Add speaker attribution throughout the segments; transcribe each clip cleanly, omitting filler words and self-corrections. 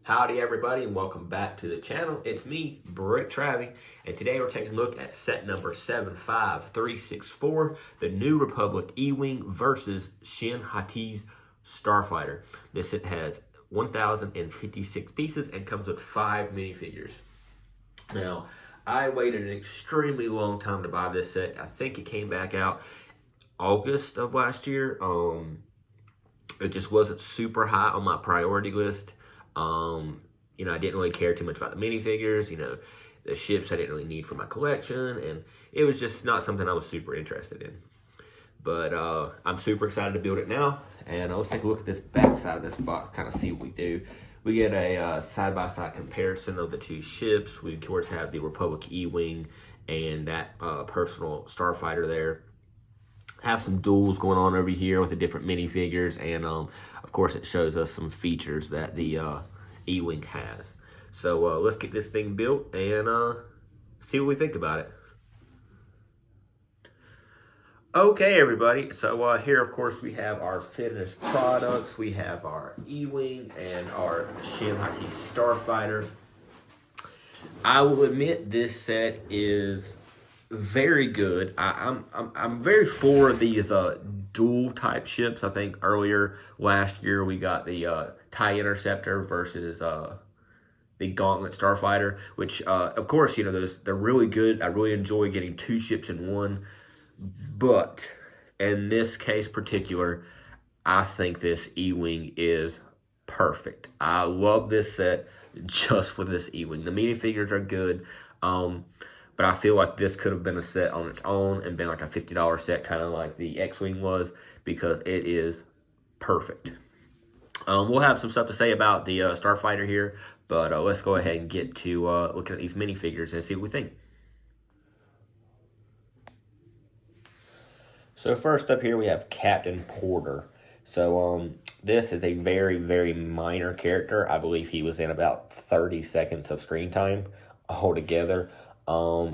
Speaker 1: Howdy everybody and welcome back to the channel. It's me, Brick Travy, and today we're taking a look at set number 75364, the New Republic E-Wing versus Shin Hati's Starfighter. This set has 1,056 pieces and comes with 5 minifigures. Now, I waited an extremely long time to buy this set. I think it came back out August of last year. It just wasn't super high on my priority list. I didn't really care too much about the minifigures, the ships I didn't really need for my collection, and it was just not something I was super interested in. But I'm super excited to build it now, and let's take a look at this back side of this box, kind of see what we do. We get a side-by-side comparison of the two ships. We, of course, have the Republic E-Wing and that personal Starfighter there. Have some duels going on over here with the different minifigures, and of course it shows us some features that the E-Wing has. So let's get this thing built and see what we think about it. Okay, everybody, so here of course we have our finished products. We have our E-Wing and our Shin Hati Starfighter. I will admit this set is very good. I'm very for these dual type ships. I think earlier last year we got the TIE Interceptor versus the Gauntlet Starfighter, which of course they're really good. I really enjoy getting two ships in one, but in this case particular, I think this E-Wing is perfect. I love this set just for this E-Wing. The minifigures are good. But I feel like this could have been a set on its own and been like a $50 set, kind of like the X-Wing was, because it is perfect. We'll have some stuff to say about the Starfighter here, but let's go ahead and get to looking at these minifigures and see what we think. So first up here we have Captain Porter. So this is a very, very minor character. I believe he was in about 30 seconds of screen time altogether.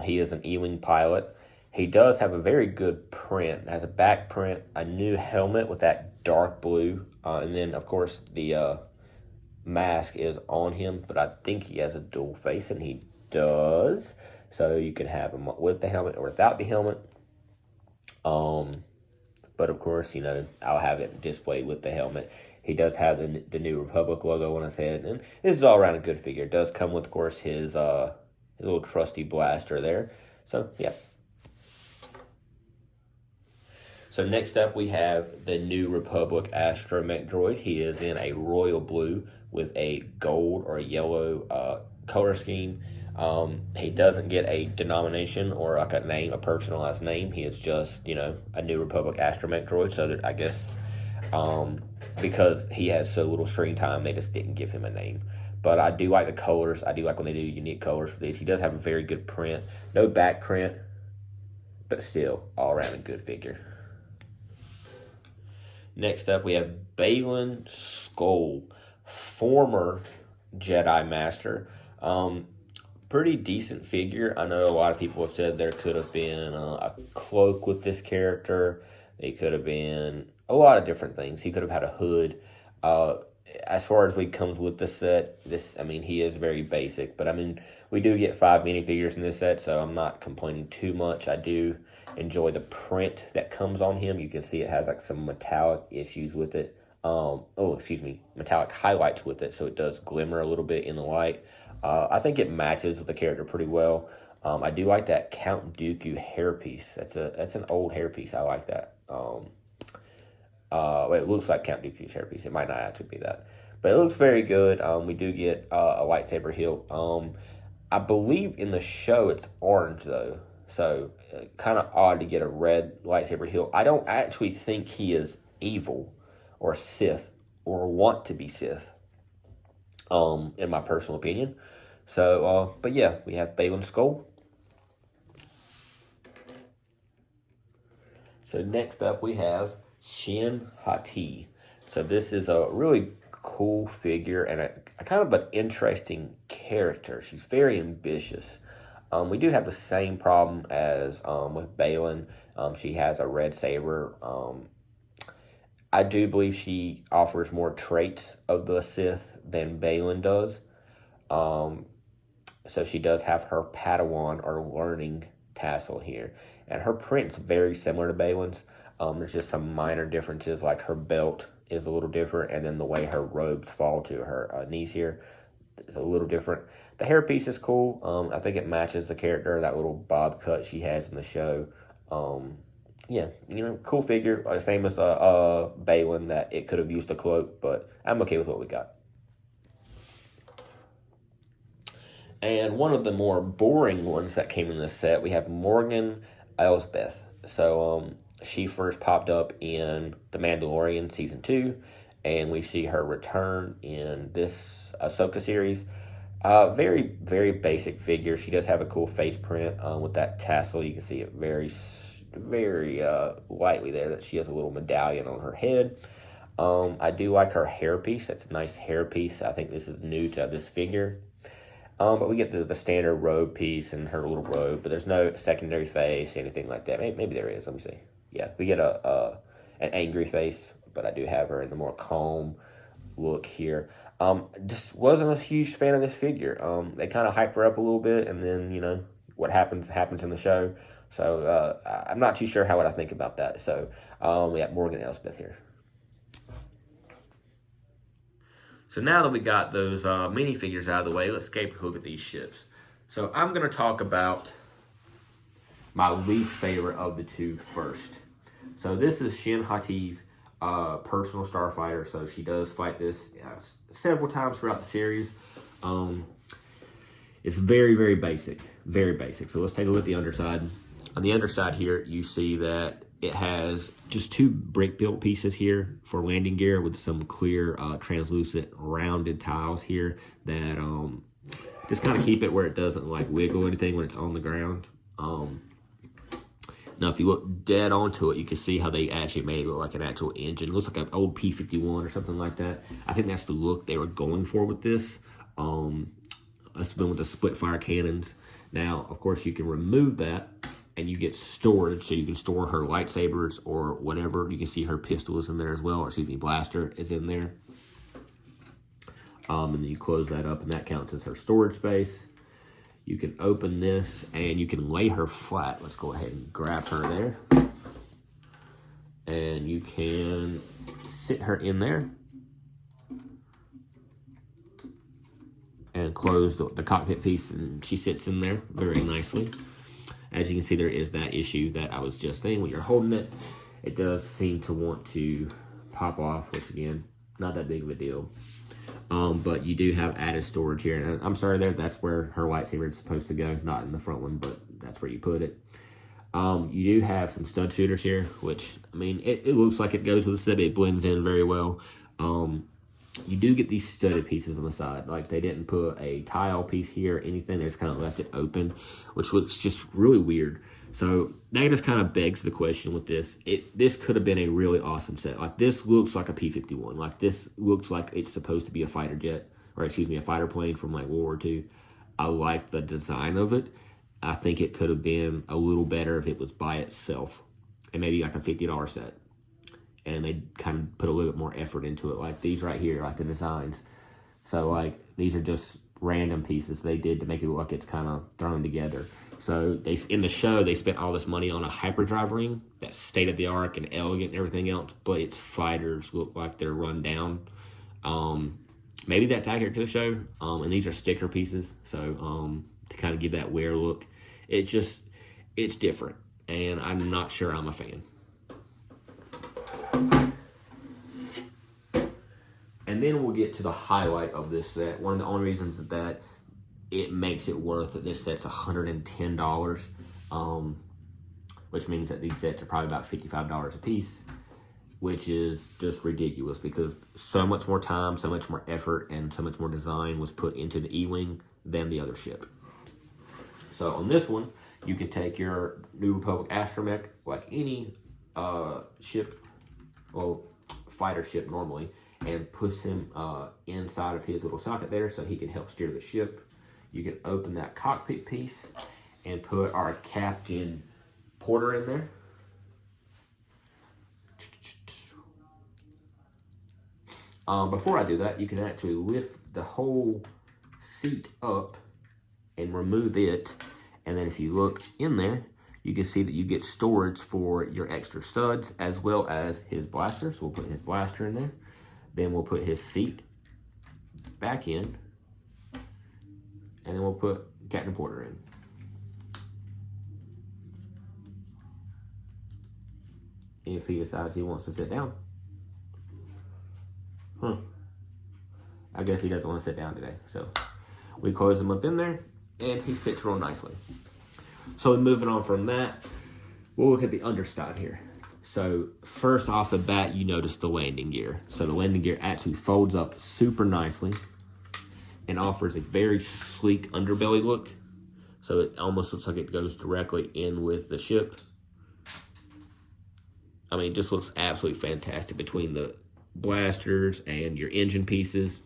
Speaker 1: He is an E-Wing pilot. He does have a very good print. It has a back print, a new helmet with that dark blue, and then, of course, the mask is on him, but I think he has a dual face, and he does. So you can have him with the helmet or without the helmet. But, of course, I'll have it displayed with the helmet. He does have the New Republic logo on his head, and this is all around a good figure. It does come with, of course, his little trusty blaster there. So, yeah. So, next up, we have the New Republic Astromech droid. He is in a royal blue with a gold or yellow color scheme. He doesn't get a denomination or like a name, a personalized name. He is just, a New Republic Astromech droid. So, that I guess because he has so little screen time, they just didn't give him a name. But I do like the colors. I do like when they do unique colors for these. He does have a very good print. No back print, but still all around a good figure. Next up, we have Baylan Skoll, former Jedi Master. Pretty decent figure. I know a lot of people have said there could have been a cloak with this character. It could have been a lot of different things. He could have had a hood. As far as what comes with the set, he is very basic. But, we do get 5 minifigures in this set, so I'm not complaining too much. I do enjoy the print that comes on him. You can see it has, like, some metallic issues with it. Metallic highlights with it, so it does glimmer a little bit in the light. I think it matches with the character pretty well. I do like that Count Dooku hairpiece. That's an old hairpiece. I like that. It looks like Count Dooku's hairpiece. It might not actually be that. But it looks very good. We do get a lightsaber hilt. I believe in the show it's orange, though. So, kind of odd to get a red lightsaber hilt. I don't actually think he is evil or Sith or want to be Sith, in my personal opinion. So, but yeah, we have Baylan Skoll. So, next up we have Shin Hati. So this is a really cool figure and a kind of an interesting character. She's very ambitious. We do have the same problem as with Baylan. She has a red saber. I do believe she offers more traits of the Sith than Balin does. So she does have her Padawan or learning tassel here. And her print's very similar to Balin's. There's just some minor differences, like her belt is a little different, and then the way her robes fall to her knees here is a little different. The hairpiece is cool. I think it matches the character, that little bob cut she has in the show. Yeah, cool figure. Same as Balin, that it could have used a cloak, but I'm okay with what we got. And one of the more boring ones that came in this set, we have Morgan Elsbeth. So she first popped up in The Mandalorian Season 2, and we see her return in this Ahsoka series. Very, very basic figure. She does have a cool face print with that tassel. You can see it very, very lightly there, that she has a little medallion on her head. I do like her hairpiece. That's a nice hairpiece. I think this is new to this figure. But we get the standard robe piece and her little robe, but there's no secondary face, anything like that. Maybe there is. Let me see. Yeah, we get an angry face, but I do have her in the more calm look here. Just wasn't a huge fan of this figure. They kind of hype her up a little bit, and then, what happens in the show. So I'm not too sure what I think about that. So we have Morgan Elsbeth here. So now that we got those minifigures out of the way, let's take a look at these ships. So I'm going to talk about my least favorite of the two first. So this is Shin Hati's personal starfighter. So she does fight this several times throughout the series. It's very, very basic. Very basic. So let's take a look at the underside. On the underside here, you see that it has just two brick-built pieces here for landing gear with some clear, translucent, rounded tiles here that just kind of keep it where it doesn't like wiggle or anything when it's on the ground. Now, if you look dead onto it, you can see how they actually made it look like an actual engine. It looks like an old P-51 or something like that. I think that's the look they were going for with this. That's been with the split fire cannons. Now, of course, you can remove that, and you get storage, so you can store her lightsabers or whatever. You can see her pistol is in there as well, or excuse me, blaster is in there. And then you close that up, and that counts as her storage space. You can open this, and you can lay her flat. Let's go ahead and grab her there. And you can sit her in there. And close the cockpit piece, and she sits in there very nicely. As you can see, there is that issue that I was just saying. When you're holding it, it does seem to want to pop off, which, again, not that big of a deal. But you do have added storage here. And I'm sorry there, that's where her lightsaber is supposed to go. Not in the front one, but that's where you put it. You do have some stud shooters here, which, I mean, it looks like it goes with the set. It blends in very well. You do get these studded pieces on the side. Like, they didn't put a tile piece here or anything. They just kind of left it open, which looks just really weird. So that just kind of begs the question with this. This could have been a really awesome set. Like, this looks like a P-51. Like, this looks like it's supposed to be a fighter jet, or excuse me, a fighter plane from like World War II. I like the design of it. I think it could have been a little better if it was by itself, and maybe like a $50 set. And they kind of put a little bit more effort into it, like these right here, like the designs. So, like, these are just random pieces they did to make it look like it's kind of thrown together. So, in the show, they spent all this money on a hyperdrive ring that's state-of-the-art and elegant and everything else, but its fighters look like they're run down. Maybe that's accurate to the show. And these are sticker pieces, so to kind of give that wear look. It's different, and I'm not sure I'm a fan. And then we'll get to the highlight of this set. One of the only reasons that it makes it worth it, this set's $110, which means that these sets are probably about $55 a piece, which is just ridiculous because so much more time, so much more effort, and so much more design was put into the E-Wing than the other ship. So on this one, you can take your New Republic astromech, like any ship, well, fighter ship normally, and push him inside of his little socket there so he can help steer the ship. You can open that cockpit piece and put our Captain Porter in there. Before I do that, you can actually lift the whole seat up and remove it. And then if you look in there, you can see that you get storage for your extra studs as well as his blaster. So we'll put his blaster in there. Then we'll put his seat back in. And then we'll put Captain Porter in. If he decides he wants to sit down. I guess he doesn't want to sit down today. So we close him up in there and he sits real nicely. So moving on from that, we'll look at the underside here. So first off the bat, you notice the landing gear. So the landing gear actually folds up super nicely and offers a very sleek underbelly look. So it almost looks like it goes directly in with the ship. I mean, it just looks absolutely fantastic between the blasters and your engine pieces.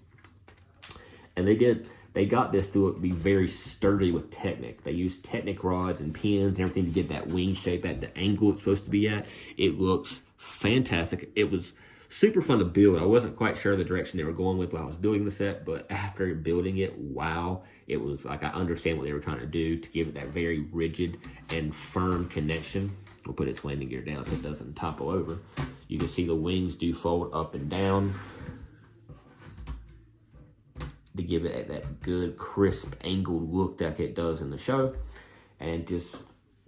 Speaker 1: And they got this to be very sturdy with Technic. They used Technic rods and pins and everything to get that wing shape at the angle it's supposed to be at. It looks fantastic. It was super fun to build. I wasn't quite sure the direction they were going with while I was building the set, but after building it, wow, it was like I understand what they were trying to do to give it that very rigid and firm connection. We'll put its landing gear down so it doesn't topple over. You can see the wings do fold up and down to give it that good, crisp, angled look that it does in the show. And just,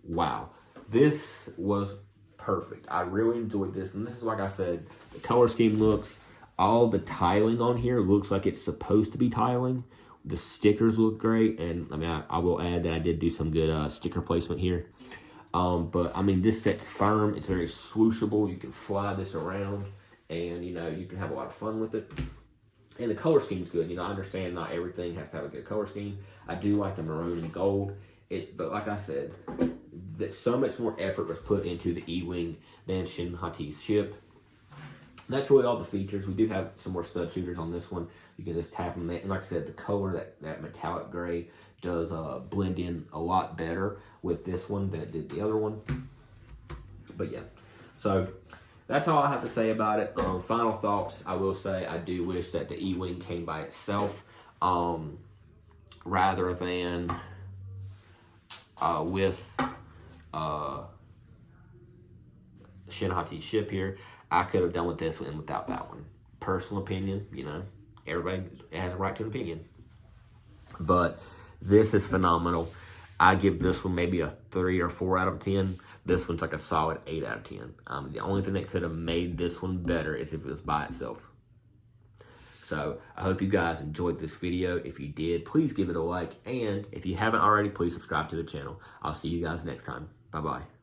Speaker 1: wow. This was perfect. I really enjoyed this. And this is, like I said, the color scheme looks, all the tiling on here looks like it's supposed to be tiling. The stickers look great. And, I mean, I will add that I did do some good sticker placement here. But, I mean, this set's firm. It's very swooshable. You can fly this around. And, you know, you can have a lot of fun with it. And the color scheme's good. You know, I understand not everything has to have a good color scheme. I do like the maroon and gold. But like I said, that so much more effort was put into the E-Wing than Shin Hati's ship. That's really all the features. We do have some more stud shooters on this one. You can just tap them. And like I said, the color, that metallic gray, does blend in a lot better with this one than it did the other one. But yeah, so that's all I have to say about it. Final thoughts, I will say I do wish that the E-Wing came by itself rather than with Shin Hati's ship here. I could have done with this one and without that one. Personal opinion, you know, everybody has a right to an opinion. But this is phenomenal. I give this one maybe a 3 or 4 out of 10. This one's like a solid 8 out of 10. The only thing that could have made this one better is if it was by itself. So I hope you guys enjoyed this video. If you did, please give it a like. And if you haven't already, please subscribe to the channel. I'll see you guys next time. Bye-bye.